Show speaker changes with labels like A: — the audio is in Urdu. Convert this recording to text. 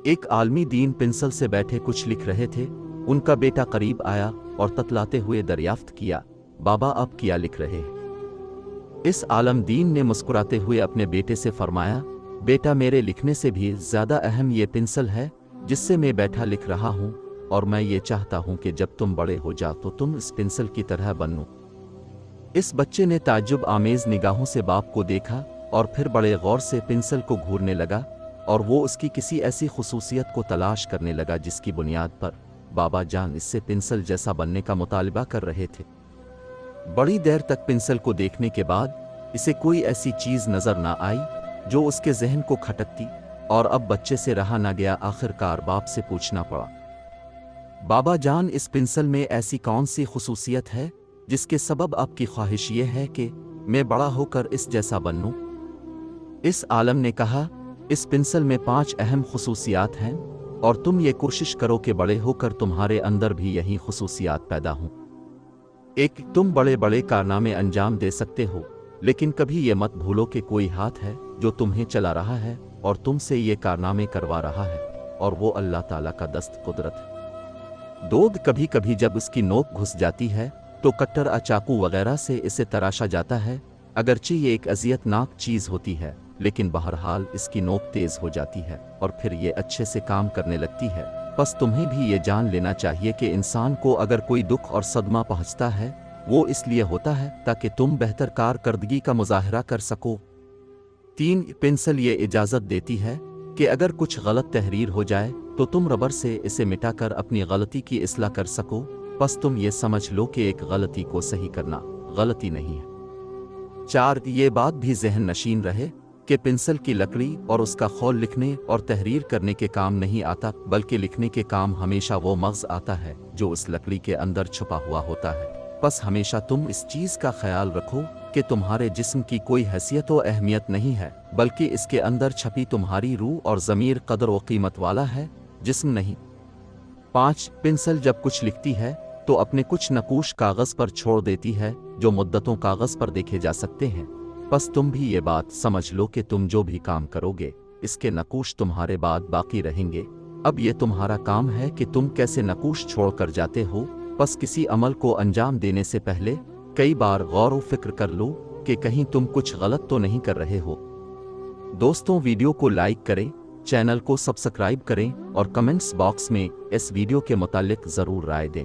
A: ایک عالمی دین پنسل سے بیٹھے کچھ لکھ رہے تھے۔ ان کا بیٹا قریب آیا اور تتلاتے ہوئے دریافت کیا، بابا آپ کیا لکھ رہے ہیں؟ اس عالم دین نے مسکراتے ہوئے اپنے بیٹے سے فرمایا، بیٹا میرے لکھنے سے بھی زیادہ اہم یہ پنسل ہے جس سے میں بیٹھا لکھ رہا ہوں، اور میں یہ چاہتا ہوں کہ جب تم بڑے ہو جاؤ تو تم اس پنسل کی طرح بنو۔ اس بچے نے تعجب آمیز نگاہوں سے باپ کو دیکھا اور پھر بڑے غور سے پنسل کو گھورنے لگا، اور وہ اس کی کسی ایسی خصوصیت کو تلاش کرنے لگا جس کی بنیاد پر بابا جان اس سے پنسل جیسا بننے کا مطالبہ کر رہے تھے۔ بڑی دیر تک پنسل کو دیکھنے کے بعد اسے کوئی ایسی چیز نظر نہ آئی جو اس کے ذہن کو کھٹکتی، اور اب بچے سے رہا نہ گیا، آخر کار باپ سے پوچھنا پڑا، بابا جان اس پنسل میں ایسی کون سی خصوصیت ہے جس کے سبب آپ کی خواہش یہ ہے کہ میں بڑا ہو کر اس جیسا بنوں؟ اس عالم نے کہا، اس پنسل میں 5 اہم خصوصیات ہیں، اور تم یہ کوشش کرو کہ بڑے ہو کر تمہارے اندر بھی یہی خصوصیات پیدا ہوں۔ ایک، تم بڑے بڑے کارنامے انجام دے سکتے ہو، لیکن کبھی یہ مت بھولو کہ کوئی ہاتھ ہے جو تمہیں چلا رہا ہے اور تم سے یہ کارنامے کروا رہا ہے، اور وہ اللہ تعالیٰ کا دست قدرت ہے۔ دودھ کبھی کبھی جب اس کی نوک گھس جاتی ہے تو کٹر چاقو وغیرہ سے اسے تراشا جاتا ہے، اگرچہ یہ ایک اذیت ناک چیز ہوتی ہے، لیکن بہرحال اس کی نوک تیز ہو جاتی ہے اور پھر یہ اچھے سے کام کرنے لگتی ہے۔ بس تمہیں بھی یہ جان لینا چاہیے کہ انسان کو اگر کوئی دکھ اور صدمہ پہنچتا ہے وہ اس لیے ہوتا ہے تاکہ تم بہتر کارکردگی کا مظاہرہ کر سکو۔ 3، پنسل یہ اجازت دیتی ہے کہ اگر کچھ غلط تحریر ہو جائے تو تم ربر سے اسے مٹا کر اپنی غلطی کی اصلاح کر سکو۔ بس تم یہ سمجھ لو کہ ایک غلطی کو صحیح کرنا غلطی نہیں ہے۔ 4، یہ بات بھی ذہن نشین رہے کہ پنسل کی لکڑی اور اس کا خول لکھنے اور تحریر کرنے کے کام نہیں آتا، بلکہ لکھنے کے کام ہمیشہ وہ مغز آتا ہے جو اس لکڑی کے اندر چھپا ہوا ہوتا ہے۔ بس ہمیشہ تم اس چیز کا خیال رکھو کہ تمہارے جسم کی کوئی حیثیت و اہمیت نہیں ہے، بلکہ اس کے اندر چھپی تمہاری روح اور ضمیر قدر و قیمت والا ہے، جسم نہیں۔ 5، پنسل جب کچھ لکھتی ہے تو اپنے کچھ نقوش کاغذ پر چھوڑ دیتی ہے جو مدتوں کاغذ پر دیکھے جا سکتے ہیں۔ بس تم بھی یہ بات سمجھ لو کہ تم جو بھی کام کرو گے اس کے نقوش تمہارے بعد باقی رہیں گے۔ اب یہ تمہارا کام ہے کہ تم کیسے نقوش چھوڑ کر جاتے ہو۔ بس کسی عمل کو انجام دینے سے پہلے کئی بار غور و فکر کر لو کہ کہیں تم کچھ غلط تو نہیں کر رہے ہو۔ دوستوں، ویڈیو کو لائک کریں، چینل کو سبسکرائب کریں اور کمنٹس باکس میں اس ویڈیو کے متعلق ضرور رائے دیں۔